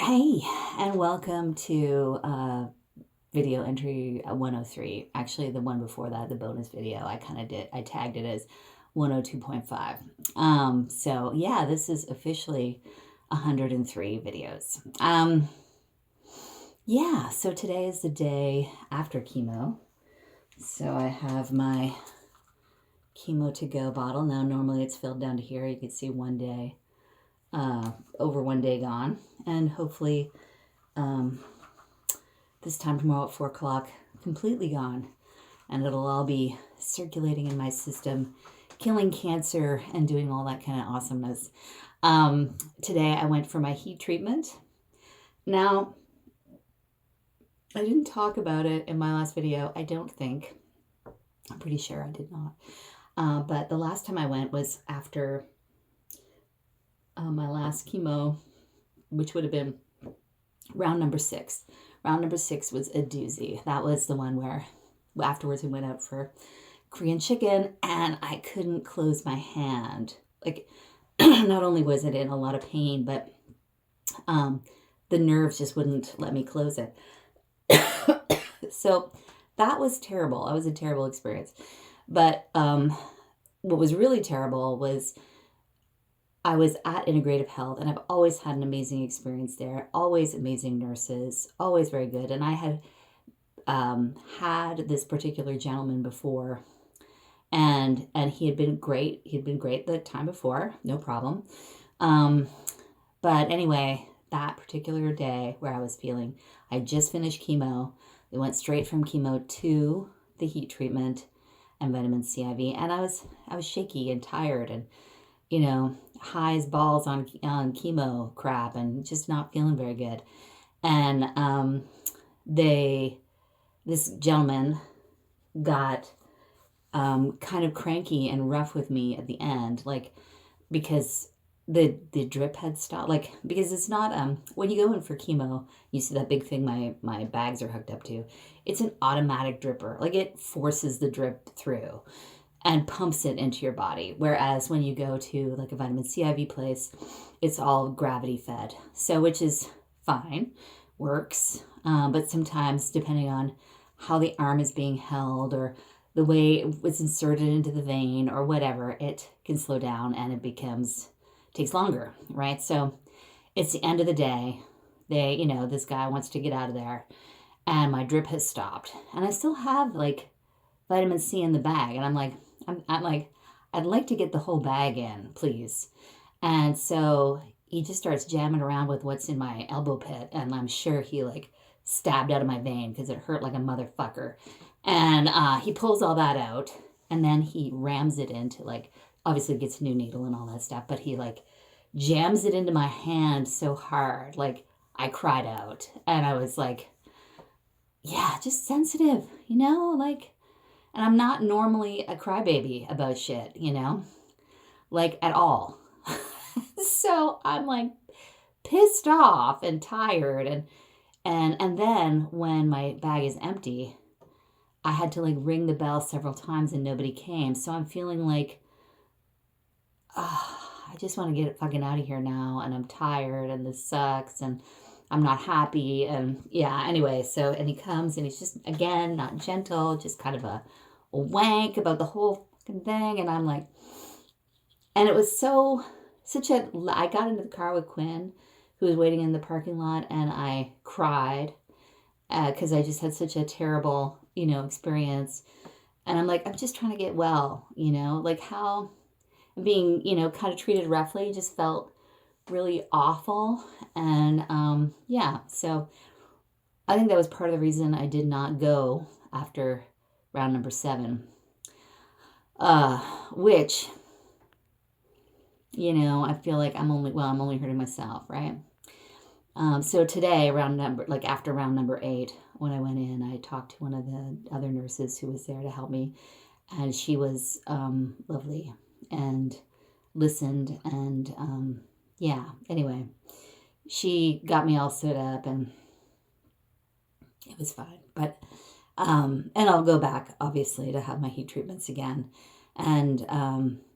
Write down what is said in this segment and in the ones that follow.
Hey, and welcome to video entry 103. Actually, the one before that, the bonus video, I tagged it as 102.5. So yeah, this is officially 103 videos. Yeah, so today is the day after chemo. So I have my chemo to go bottle. Now, normally it's filled down to here. You can see one day, over 1 day gone. And hopefully, this time tomorrow at 4 o'clock, completely gone. And it'll all be circulating in my system, killing cancer and doing all that kind of awesomeness. Today I went for my heat treatment. Now, I didn't talk about it in my last video, I don't think. I'm pretty sure I did not. But the last time I went was after my last chemo, which would have been round number 6. Round number 6 was a doozy. That was the one where afterwards we went out for Korean chicken and I couldn't close my hand. Like, not only was it in a lot of pain, but the nerves just wouldn't let me close it. So that was terrible. It was a terrible experience. But what was really terrible was I was at Integrative Health, and I've always had an amazing experience there. Always amazing nurses, always very good. And I had had this particular gentleman before, and he had been great. He had been great the time before, no problem. But anyway, that particular day where I was feeling, I just finished chemo. We went straight from chemo to the heat treatment and vitamin C IV, and I was shaky and tired and high as balls on chemo crap and just not feeling very good. And this gentleman got kind of cranky and rough with me at the end, like, because the drip had stopped, like, because it's not when you go in for chemo, you see that big thing my bags are hooked up to. It's an automatic dripper, like it forces the drip through and pumps it into your body. Whereas when you go to like a vitamin C IV place, it's all gravity fed. So, which is fine, works. But sometimes, depending on how the arm is being held or the way it's inserted into the vein or whatever, it can slow down and it takes longer, right? So it's the end of the day. This guy wants to get out of there and my drip has stopped. And I still have like vitamin C in the bag. And I'm like, I'd like to get the whole bag in, please. And so he just starts jamming around with what's in my elbow pit. And I'm sure he like stabbed out of my vein because it hurt like a motherfucker. And he pulls all that out and then he rams it into, like, obviously gets a new needle and all that stuff, but he like jams it into my hand so hard. Like, I cried out and I was like, yeah, just sensitive, like, and I'm not normally a crybaby about shit, like at all. So I'm like pissed off and tired and then when my bag is empty, I had to like ring the bell several times and nobody came. So I'm feeling like, I just want to get fucking out of here now and I'm tired and this sucks and I'm not happy. And yeah, anyway, so, and he comes and he's just, again, not gentle, just kind of a wank about the whole fucking thing. And I'm like, and it was I got into the car with Quinn, who was waiting in the parking lot, and I cried because I just had such a terrible, experience. And I'm like, I'm just trying to get well, like how being, kind of treated roughly just felt really awful. And yeah, so I think that was part of the reason I did not go after round number 7, which, I feel like I'm only hurting myself, right? So today, after round number 8, when I went in, I talked to one of the other nurses who was there to help me, and she was lovely and listened, and yeah, anyway, she got me all set up and it was fine. But and I'll go back obviously to have my heat treatments again. And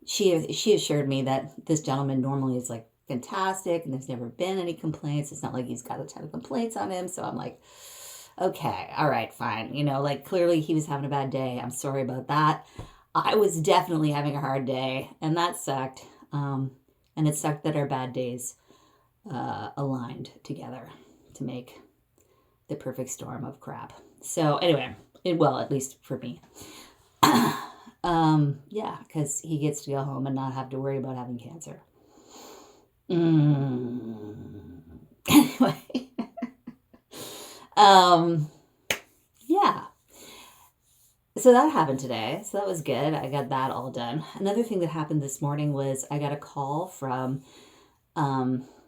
she assured me that this gentleman normally is like fantastic, and there's never been any complaints. It's not like he's got a ton of complaints on him. So I'm like, okay, all right, fine. Like clearly he was having a bad day. I'm sorry about that. I was definitely having a hard day, and that sucked. And it sucked that our bad days aligned together to make the perfect storm of crap. So anyway, well, at least for me. Yeah, because he gets to go home and not have to worry about having cancer. Anyway, yeah. So that happened today. So that was good. I got that all done. Another thing that happened this morning was I got a call from,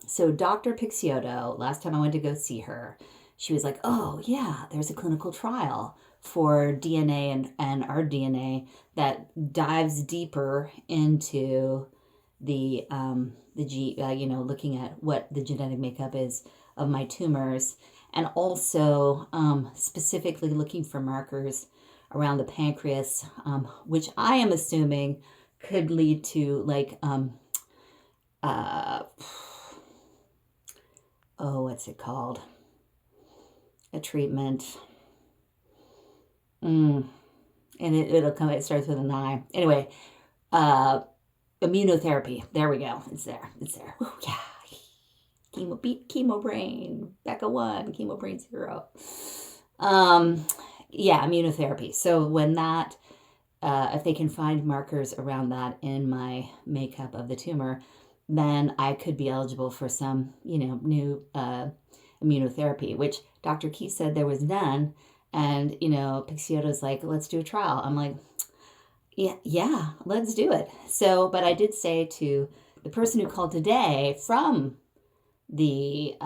so Dr. Picciotto, last time I went to go see her, she was like, oh yeah, there's a clinical trial for DNA and our DNA that dives deeper into the looking at what the genetic makeup is of my tumors, and also specifically looking for markers around the pancreas, which I am assuming could lead to like what's it called? A treatment. And it'll come. It starts with an I. Anyway, immunotherapy. There we go. It's there. Woo, yeah. Chemo brain. Becca 1. Chemo brain 0. Yeah, immunotherapy. So when that, if they can find markers around that in my makeup of the tumor, then I could be eligible for some, new immunotherapy, which Dr. Keith said there was none. And, Picciotto's like, let's do a trial. I'm like, yeah, let's do it. So, but I did say to the person who called today from the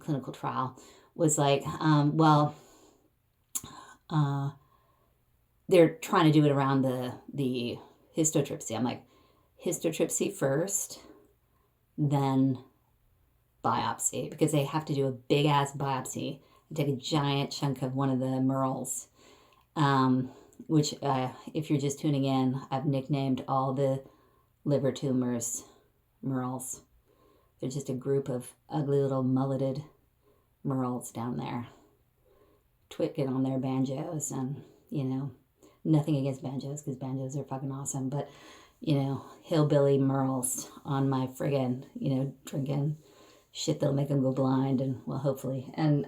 clinical trial was like, they're trying to do it around the histotrypsy. I'm like, histotrypsy first, then biopsy, because they have to do a big ass biopsy and take a giant chunk of one of the merles, which if you're just tuning in, I've nicknamed all the liver tumors merles. They're just a group of ugly little mulleted merles down there, twicking on their banjos, and nothing against banjos, because banjos are fucking awesome, but hillbilly merles on my friggin', drinking shit that'll make them go blind, and well, hopefully. And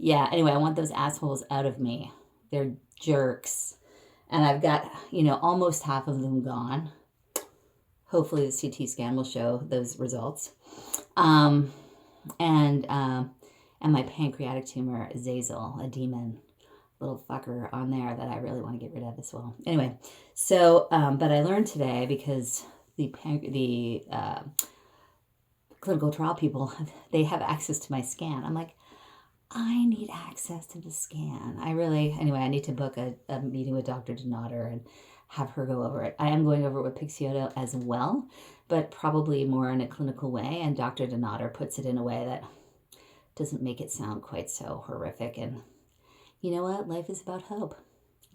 anyway, I want those assholes out of me. They're jerks. And I've got, almost half of them gone. Hopefully the CT scan will show those results. And my pancreatic tumor, Zazel, a demon little fucker on there that I really want to get rid of as well. Anyway, so, but I learned today, because the clinical trial people, they have access to my scan. I'm like, I need access to the scan. Anyway, I need to book a meeting with Dr. Donater and have her go over it. I am going over it with Picciotto as well, but probably more in a clinical way. And Dr. Donater puts it in a way that doesn't make it sound quite so horrific. And you know what? Life is about hope.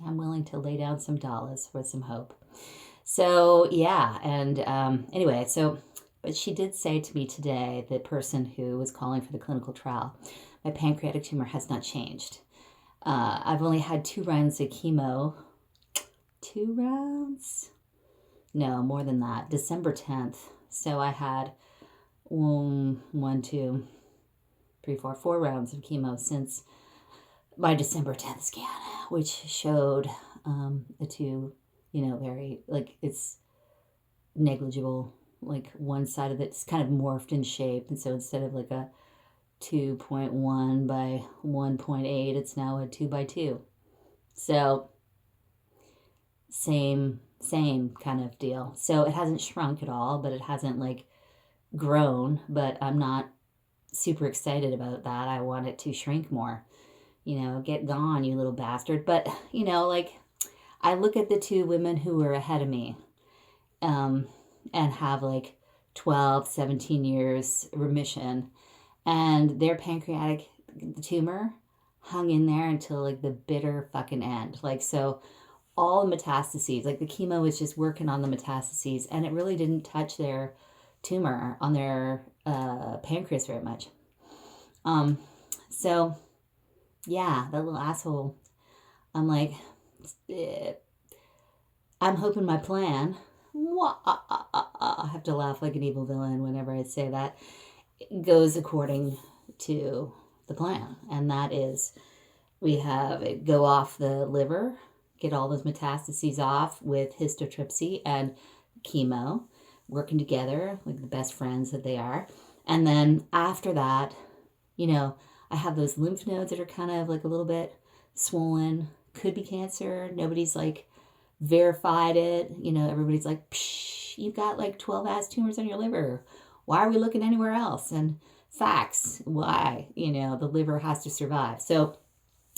I'm willing to lay down some dollars for some hope. So, yeah. And anyway, but she did say to me today, the person who was calling for the clinical trial, my pancreatic tumor has not changed. I've only had 2 rounds of chemo. 2 rounds? No, more than that. December 10th. So I had 4 rounds of chemo since my December 10th scan, which showed a 2, very, like, it's negligible. Like, one side of it's kind of morphed in shape. And so instead of like a 2.1 by 1.8, it's now a 2 by 2. So same kind of deal. So it hasn't shrunk at all, but it hasn't like grown, but I'm not super excited about that. I want it to shrink more. Get gone, you little bastard. But, like, I look at the 2 women who were ahead of me, and have like 12, 17 years remission, and their pancreatic tumor hung in there until like the bitter fucking end. Like, so all metastases, like the chemo was just working on the metastases, and it really didn't touch their tumor on their pancreas very much. So yeah, that little asshole. I'm like, I'm hoping my plan. I have to laugh like an evil villain whenever I say that. It goes according to the plan, and that is we have it go off the liver, get all those metastases off with histotripsy and chemo, working together like the best friends that they are. And then after that, I have those lymph nodes that are kind of like a little bit swollen. Could be cancer. Nobody's like verified it. Everybody's like, psh, you've got like 12 ass tumors on your liver. Why are we looking anywhere else? And facts, why? The liver has to survive. So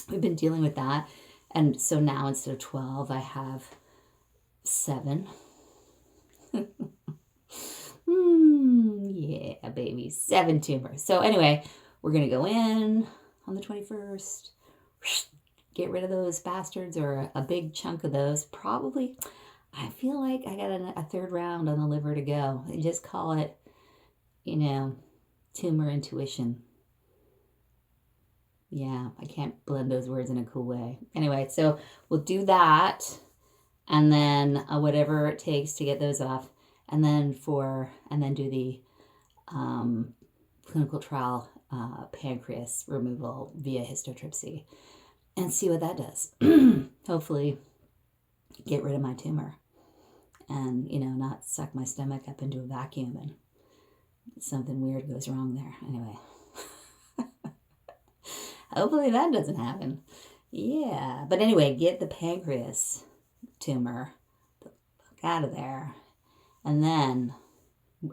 we've been dealing with that. And so now instead of 12, I have 7. Yeah, baby. 7 tumors. So anyway, we're going to go in on the 21st, get rid of those bastards or a big chunk of those. Probably, I feel like I got a third round on the liver to go. They just call it, tumor intuition. Yeah, I can't blend those words in a cool way. Anyway, so we'll do that, and then whatever it takes to get those off, and then do the clinical trial pancreas removal via histotripsy, and see what that does. Hopefully, get rid of my tumor, and not suck my stomach up into a vacuum and something weird goes wrong there. Anyway. Hopefully that doesn't happen. Yeah. But anyway, get the pancreas tumor out of there. And then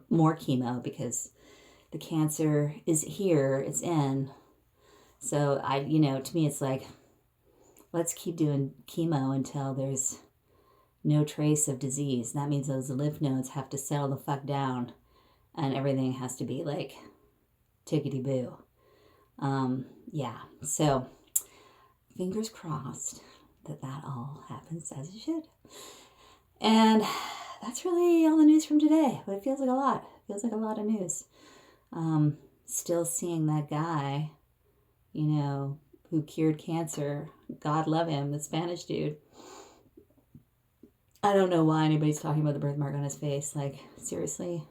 more chemo because the cancer is here. It's in. So to me, it's like, let's keep doing chemo until there's no trace of disease. That means those lymph nodes have to settle the fuck down and everything has to be like tickety-boo. Yeah, so fingers crossed that all happens as it should. And that's really all the news from today, but it feels like a lot. It feels like a lot of news. Still seeing that guy, who cured cancer. God love him, the Spanish dude. I don't know why anybody's talking about the birthmark on his face. Like, seriously,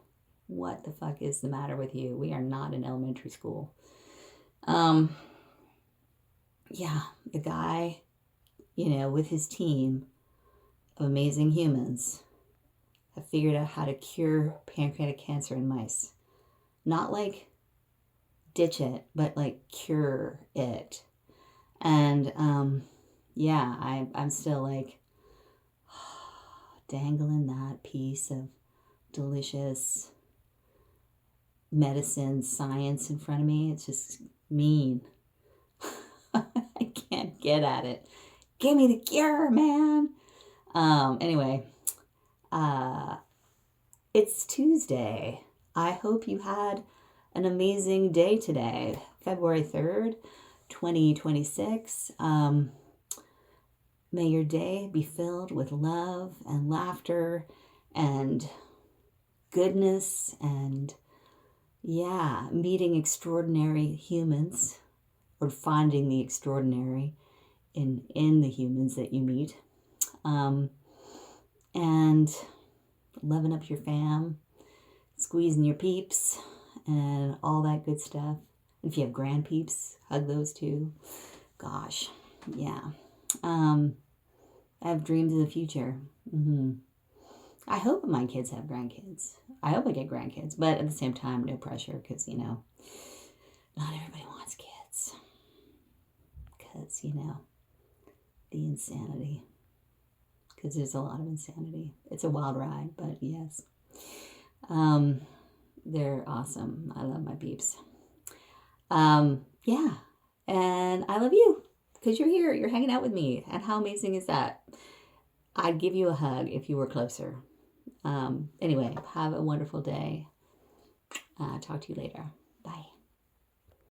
what the fuck is the matter with you? We are not in elementary school. Yeah, the guy, with his team of amazing humans have figured out how to cure pancreatic cancer in mice. Not like ditch it, but like cure it. And I'm still like dangling that piece of delicious medicine science in front of me. It's just mean. I can't get at it. Give me the cure, man. Anyway, it's Tuesday. I hope you had an amazing day today, February 3rd, 2026. May your day be filled with love and laughter and goodness and, meeting extraordinary humans or finding the extraordinary in the humans that you meet. And loving up your fam, squeezing your peeps, and all that good stuff. If you have grand peeps, hug those too. Gosh, yeah. I have dreams of the future. I hope my kids have grandkids. I hope I get grandkids, but at the same time, no pressure because, not everybody wants kids. Because, the insanity. Because there's a lot of insanity. It's a wild ride, but yes. They're awesome. I love my peeps. Yeah. And I love you because you're here. You're hanging out with me. And how amazing is that? I'd give you a hug if you were closer. Anyway, have a wonderful day. Talk to you later.